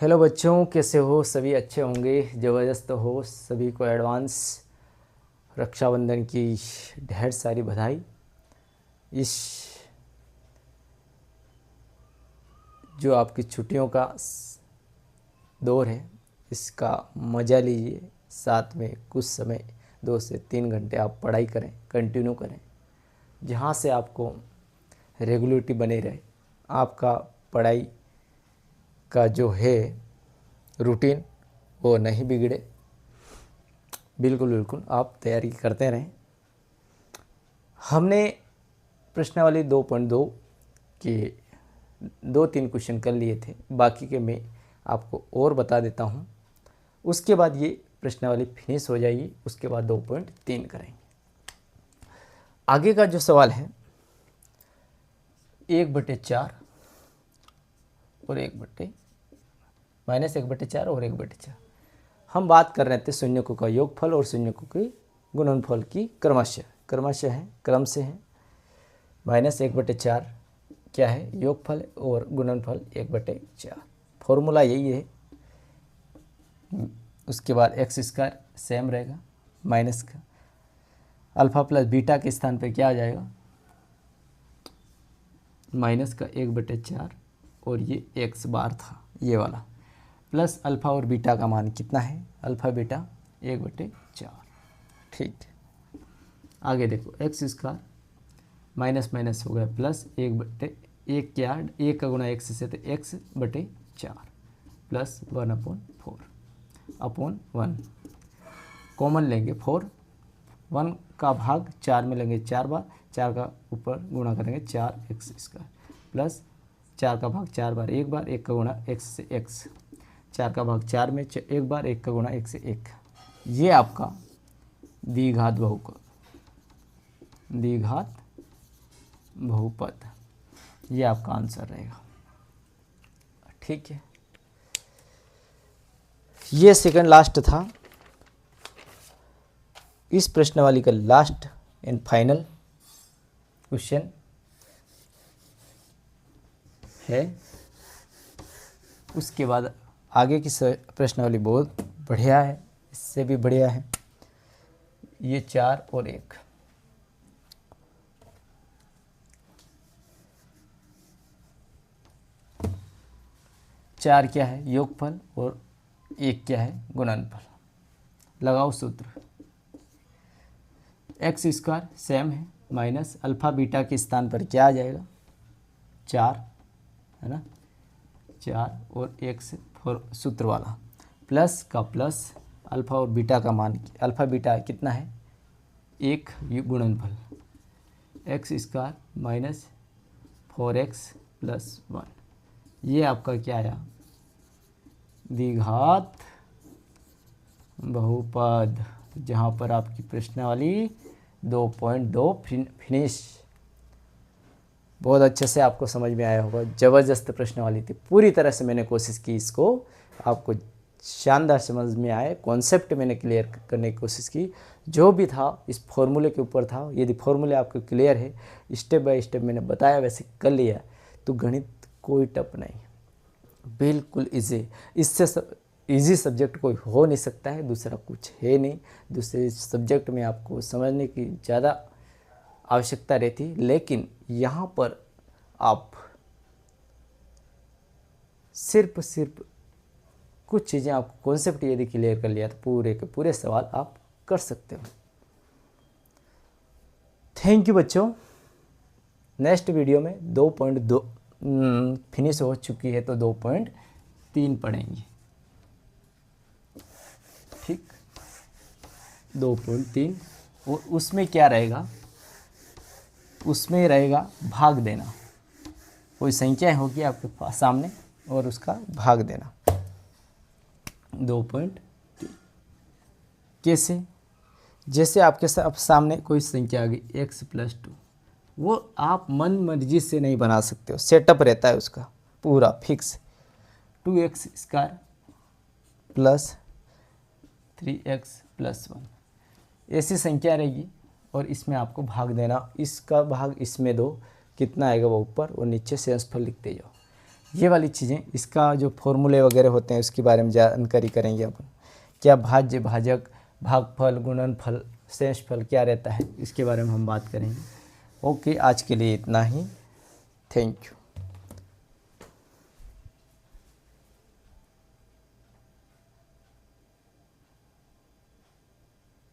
Hello बच्चों, कैसे हो? सभी अच्छे होंगे, ज़बरदस्त हो। सभी को एडवांस रक्षाबंधन की ढेर सारी बधाई। इस जो आपकी छुट्टियों का दौर है, इसका मज़ा लीजिए। साथ में कुछ समय 2 से 3 घंटे आप पढ़ाई करें, कंटिन्यू करें, जहाँ से आपको रेगुलरिटी बने रहे, आपका पढ़ाई का जो है रूटीन वो नहीं बिगड़े। बिल्कुल बिल्कुल आप तैयारी करते रहें। हमने प्रश्नावली 2.2 के 2-3 क्वेश्चन कर लिए थे, बाकी के मैं आपको और बता देता हूँ। उसके बाद ये प्रश्नावली फिनिश हो जाएगी, उसके बाद 2.3 करेंगे। आगे का जो सवाल है 1/4 और 1/-1/4 और 1/4। हम बात कर रहे थे शून्यकों का योगफल और शून्यकों के गुणनफल की क्रमशः है, क्रम से है। -1/4 क्या है? योगफल और गुणनफल 1/4। फॉर्मूला यही है। उसके बाद x² सेम रहेगा, माइनस का अल्फ़ा प्लस बीटा के स्थान पे क्या आ जाएगा? माइनस का 1/4 और ये x बार था ये वाला, प्लस अल्फ़ा और बीटा का मान कितना है? Alpha beta 1/4। ठीक है, आगे देखो x² माइनस माइनस हो गया प्लस 1/1 क्या? 1 का गुणा x से तो x/4 प्लस 1/4 कॉमन लेंगे 4, 1 का भाग 4 में लेंगे 4 बार, 4 का ऊपर गुणा करेंगे 4x² प्लस 4 का भाग 4 बार 1 बार, 1 का गुणा x से x, 4 का भाग 4 में 1 बार, 1 का गुणा 1 से 1। ये आपका द्विघात बहुपद, ये आपका आंसर रहेगा। ठीक है, ये सेकंड लास्ट था। इस प्रश्नावली का लास्ट एंड फाइनल क्वेश्चन है। उसके बाद आगे की प्रश्नावली बहुत बढ़िया है, इससे भी बढ़िया है। ये 4 और 1, चार क्या है? योगफल और 1 क्या है? गुणनफल। लगाओ सूत्र। x² सेम है, माइनस अल्फ़ा बीटा के स्थान पर क्या आ जाएगा? 4 है ना, 4 और 1 से 4 सूत्र वाला, प्लस का प्लस अल्फ़ा और बीटा का मान, अल्फ़ा बीटा कितना है? 1 गुणनफल x² माइनस 4x प्लस 1। ये आपका क्या आया? द्विघात बहुपद, जहाँ पर आपकी प्रश्नावली 2.2 फिनिश। बहुत अच्छे से आपको समझ में आया होगा। ज़बरदस्त प्रश्नावली थी, पूरी तरह से मैंने कोशिश की इसको आपको शानदार समझ में आए। कॉन्सेप्ट मैंने क्लियर करने की कोशिश की, जो भी था इस फॉर्मूले के ऊपर था। यदि फॉर्मूले आपको क्लियर है, स्टेप बाय स्टेप मैंने बताया वैसे कर लिया, तो गणित कोई टफ नहीं, बिल्कुल इजी। इससे इजी सब्जेक्ट कोई हो नहीं सकता है, दूसरा कुछ है नहीं। दूसरे सब्जेक्ट में आपको समझने की ज़्यादा आवश्यकता रहती, लेकिन यहाँ पर आप सिर्फ कुछ चीज़ें, आपको कॉन्सेप्ट यदि क्लियर कर लिया तो पूरे के पूरे सवाल आप कर सकते हो। थैंक यू बच्चों। नेक्स्ट वीडियो में 2.2 फिनिश हो चुकी है, तो 2.3 पढ़ेंगे। ठीक, 2.3, और उसमें क्या रहेगा? उसमें रहेगा भाग देना। कोई संख्या होगी आपके पास सामने और उसका भाग देना। 2.3 कैसे? जैसे आपके सामने कोई संख्या आ गई x+2, वो आप मन मर्जी से नहीं बना सकते हो, सेटअप रहता है उसका पूरा fix. 2x² plus 3x plus 1 ऐसी संख्या रहेगी, और इसमें आपको भाग देना। इसका भाग इसमें दो, कितना आएगा वो ऊपर और नीचे शेषफल लिखते जाओ। ये वाली चीज़ें, इसका जो फॉर्मूले वगैरह होते हैं उसके बारे में जानकारी करेंगे अपन। क्या भाज्य, भाजक, भागफल, गुणनफल, शेषफल क्या रहता है, इसके बारे में हम बात करेंगे। ओके, आज के लिए इतना ही। Thank you.